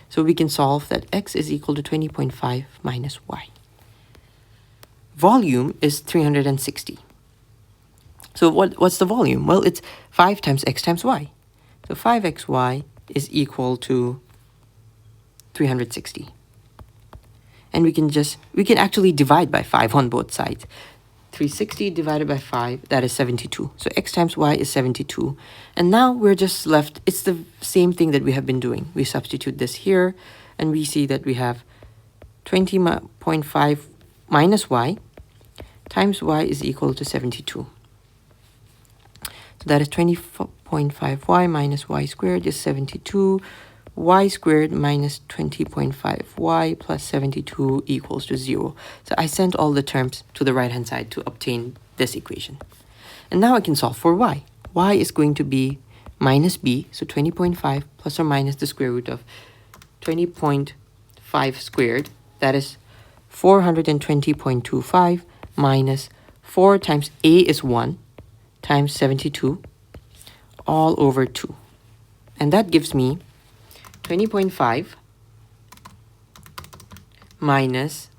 So we can solve that x is equal to 20.5 minus y. Volume is 360. So what's the volume? Well, it's 5 times x times y. So 5xy is equal to 360. And we can actually divide by 5 on both sides. 360 divided by 5, that is 72. So x times y is 72. And now we're just left, it's the same thing that we have been doing. We substitute this here, and we see that we have 20.5 minus y times y is equal to 72. So that is 20.5y minus y squared is 72. Y squared minus 20.5y plus 72 equals to 0. So I sent all the terms to the right-hand side to obtain this equation. And now I can solve for y. Y is going to be minus b, so 20.5 plus or minus the square root of 20.5 squared. That is 420.25 minus 4 times a is 1 times 72 all over 2. And that gives me 20.5 minus,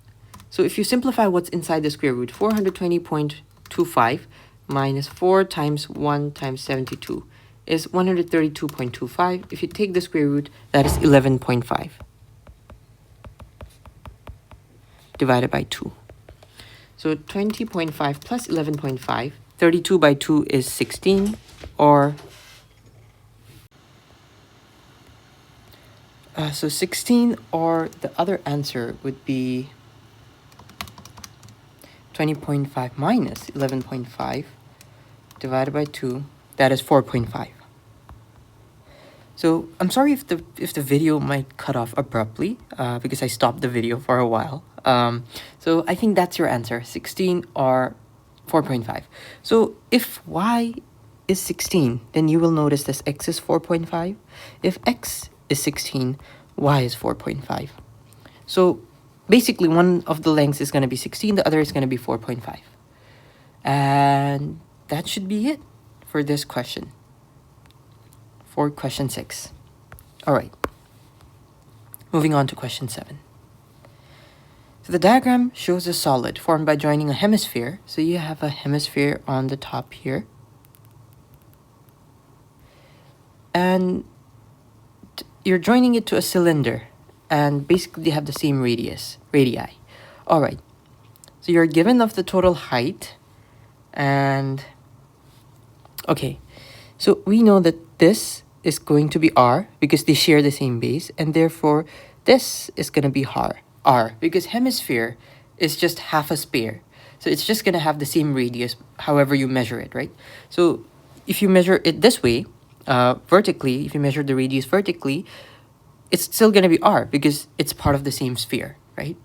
so if you simplify what's inside the square root, 420.25 minus 4 times 1 times 72 is 132.25. If you take the square root, that is 11.5 divided by 2. So 20.5 plus 11.5, 32 by 2 is 16, or so 16, or the other answer would be 20.5 minus 11.5 divided by 2, that is 4.5. So I'm sorry if the video might cut off abruptly because I stopped the video for a while. So I think that's your answer, 16 or 4.5. So if y is 16, then you will notice this x is 4.5. If x is 16, y is 4.5. So basically one of the lengths is going to be 16, the other is going to be 4.5. And that should be it for this question, for question 6. All right, moving on to question 7. So the diagram shows a solid formed by joining a hemisphere. So you have a hemisphere on the top here, and you're joining it to a cylinder, and basically they have the same radii. All right, so you're given of the total height, and okay, so we know that this is going to be r because they share the same base, and therefore this is going to be r because hemisphere is just half a sphere, so it's just going to have the same radius however you measure it, right? So if you measure it this way, vertically, if you measure the radius vertically, it's still going to be r because it's part of the same sphere, right?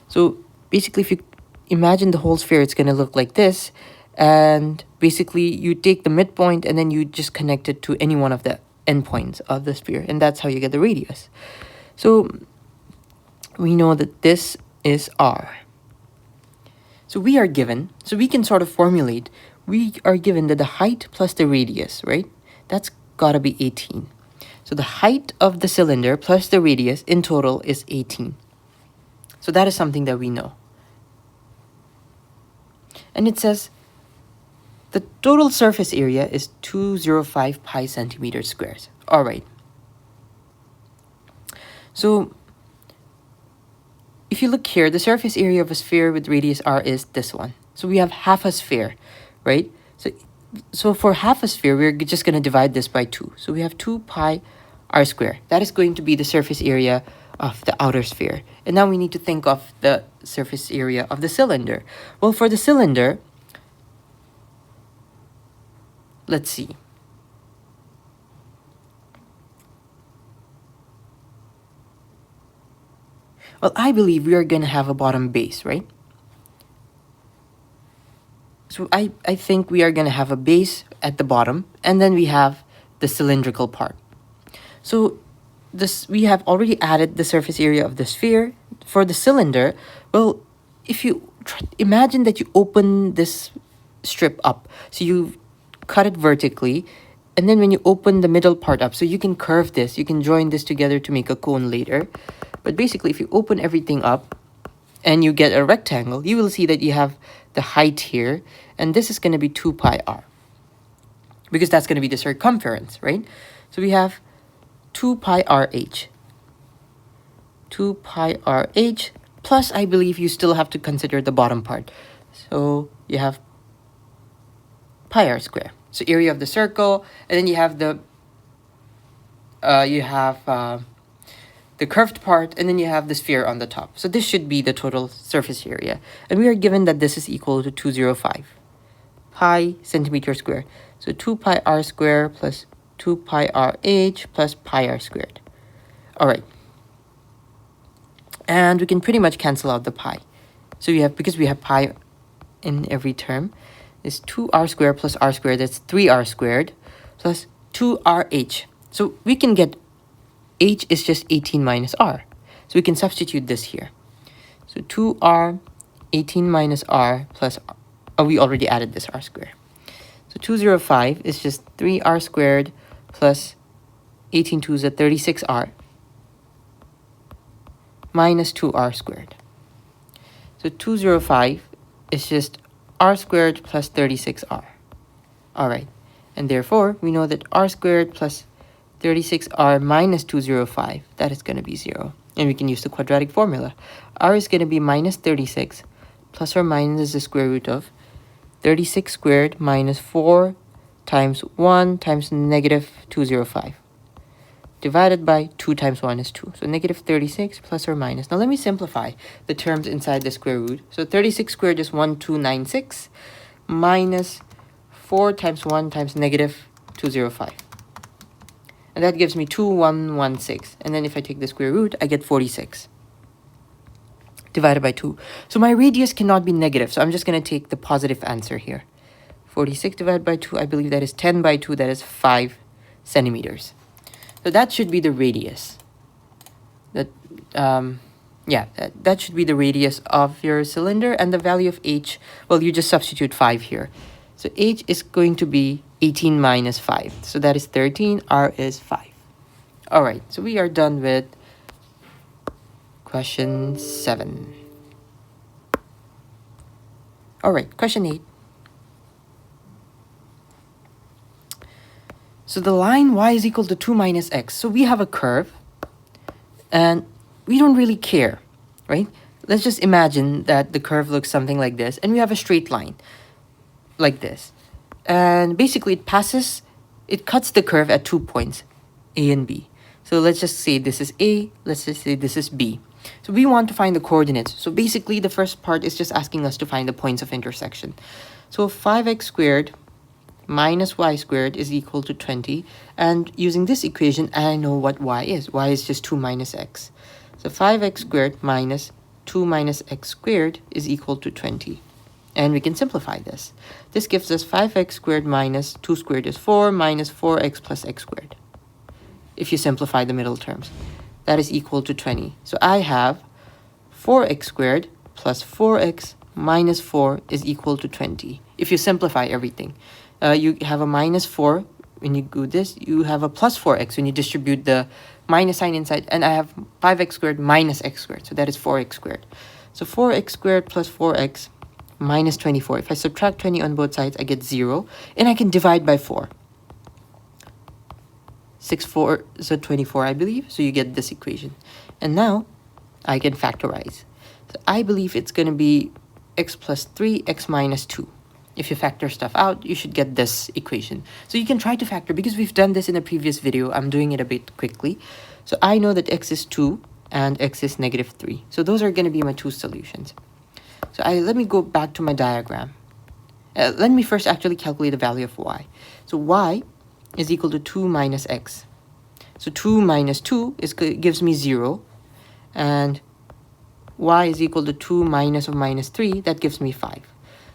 So basically, if you imagine the whole sphere, it's going to look like this, and basically you take the midpoint and then you just connect it to any one of the endpoints of the sphere, and that's how you get the radius. So we know that this is r. So we are given, so we can sort of formulate, we are given that the height plus the radius, right? That's got to be 18. So the height of the cylinder plus the radius in total is 18. So that is something that we know. And it says the total surface area is 205 pi centimeters squares. All right. So if you look here, the surface area of a sphere with radius r is this one. So we have half a sphere, right? So for half a sphere, we're just going to divide this by 2. So we have 2 pi r squared. That is going to be the surface area of the outer sphere. And now we need to think of the surface area of the cylinder. Well, for the cylinder, let's see. Well, I believe we are going to have a bottom base, right? So I think we are going to have a base at the bottom, and then we have the cylindrical part. So we have already added the surface area of the sphere. For the cylinder, well, if you imagine that you open this strip up. So you cut it vertically, and then when you open the middle part up, so you can curve this, you can join this together to make a cone later. But basically, if you open everything up and you get a rectangle, you will see that you have the height here, and this is going to be 2 pi r, because that's going to be the circumference, right? So we have 2 pi rh. 2 pi rh plus, I believe you still have to consider the bottom part. So you have pi r square. So area of the circle, and then you have the curved part, and then you have the sphere on the top. So this should be the total surface area. And we are given that this is equal to 205 pi centimeter square. So 2 pi r square plus 2 pi rh plus pi r squared. All right. And we can pretty much cancel out the pi. So we have, because we have pi in every term, is 2r squared plus r squared. That's 3r squared plus 2rh. So we can get h is just 18 minus r. So we can substitute this here. So 2r 18 minus r plus, we already added this r squared. So 205 is just 3r squared plus 18 2s at 36r minus 2r squared. So 205 is just r squared plus 36r. All right. And therefore, we know that r squared plus 36r minus 205, that is going to be 0. And we can use the quadratic formula. R is going to be minus 36 plus or minus the square root of 36 squared minus 4 times 1 times negative 205. Divided by 2 times 1 is 2. So negative 36 plus or minus. Now let me simplify the terms inside the square root. So 36 squared is 1296 minus 4 times 1 times negative 205. And that gives me 2116. And then if I take the square root, I get 46 divided by 2. So my radius cannot be negative. So I'm just going to take the positive answer here. 46 divided by 2, I believe that is 10 by 2. That is 5 centimeters. So that should be the radius. That should be the radius of your cylinder. And the value of h, well, you just substitute 5 here. So h is going to be 18 minus 5. So that is 13. R is 5. All right. So we are done with question 7. All right. Question 8. So the line y is equal to 2 minus x. So we have a curve. And we don't really care, right? Let's just imagine that the curve looks something like this. And we have a straight line like this. And basically it cuts the curve at 2 points, A and B. So let's just say this is A, let's just say this is B. So we want to find the coordinates. So basically the first part is just asking us to find the points of intersection. So 5x squared minus y squared is equal to 20. And using this equation, I know what y is. Y is just 2 minus x. So 5x squared minus 2 minus x squared is equal to 20. And we can simplify this. This gives us 5x squared minus 2 squared is 4 minus 4x plus x squared. If you simplify the middle terms, that is equal to 20. So I have 4x squared plus 4x minus 4 is equal to 20. If you simplify everything, you have a minus 4. When you do this, you have a plus 4x when you distribute the minus sign inside. And I have 5x squared minus x squared. So that is 4x squared. So 4x squared plus 4x minus 24. If I subtract 20 on both sides, I get 0. And I can divide by 4. 6, 4, so 24, I believe. So you get this equation. And now, I can factorize. So I believe it's going to be x plus 3, x minus 2. If you factor stuff out, you should get this equation. So you can try to factor, because we've done this in a previous video. I'm doing it a bit quickly. So I know that x is 2 and x is negative 3. So those are going to be my two solutions. So let me go back to my diagram. Let me first actually calculate the value of y. So y is equal to 2 minus x. So 2 minus 2 gives me 0. And y is equal to 2 minus of minus 3. That gives me 5.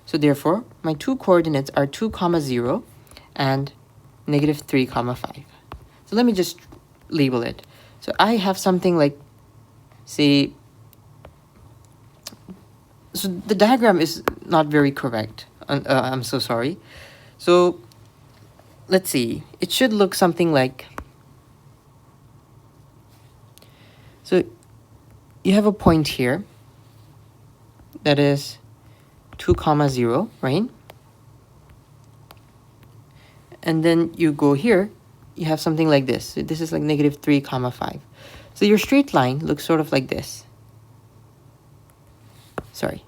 So therefore, my two coordinates are 2, 0 and negative 3, 5. So let me just label it. So I have something like, say, so so the diagram is not very correct. I'm so sorry. So let's see. It should look something like, so you have a point here that is 2 comma 0, right? And then you go here, you have something like this. So this is like negative 3 comma 5. So your straight line looks sort of like this. Sorry.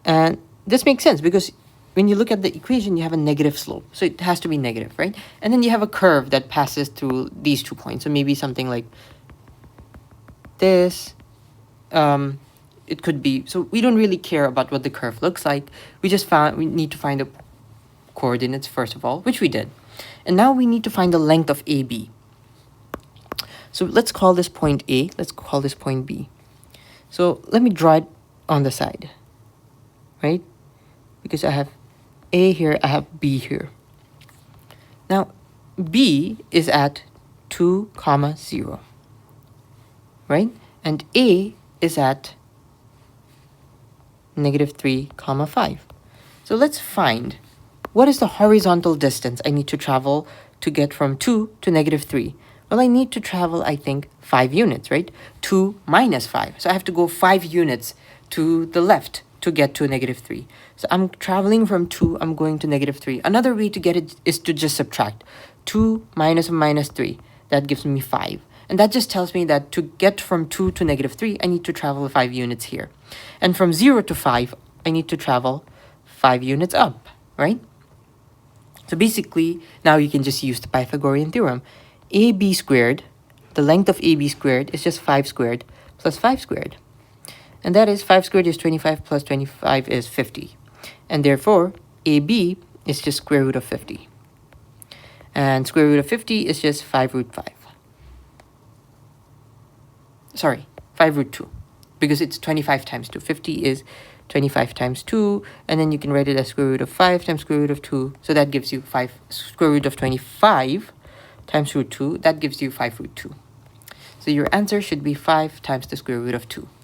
And this makes sense because when you look at the equation, you have a negative slope. So it has to be negative, right? And then you have a curve that passes through these 2 points. So maybe something like this. It could be, so we don't really care about what the curve looks like. We need to find the coordinates first of all, which we did. And now we need to find the length of AB. So let's call this point A. Let's call this point B. So let me draw it on the side, right? Because I have A here, I have B here. Now, B is at 2 comma 0, right? And A is at negative 3 comma 5. So let's find what is the horizontal distance I need to travel to get from 2 to negative 3. Well, I need to travel, I think, 5 units, right? 2 minus 5. So I have to go 5 units to the left to get to negative 3. So I'm traveling from 2, I'm going to negative 3. Another way to get it is to just subtract. 2 minus minus 3. That gives me 5. And that just tells me that to get from 2 to negative 3, I need to travel 5 units here. And from 0 to 5, I need to travel 5 units up, right? So basically, now you can just use the Pythagorean theorem. AB squared, the length of AB squared is just 5 squared plus 5 squared. And that is 5 squared is 25 plus 25 is 50. And therefore, AB is just square root of 50. And square root of 50 is just 5 root 5. Sorry, 5 root 2. Because it's 25 times 2. 50 is 25 times 2. And then you can write it as square root of 5 times square root of 2. So that gives you 5 square root of 25 times root 2. That gives you 5 root 2. So your answer should be 5 times the square root of 2.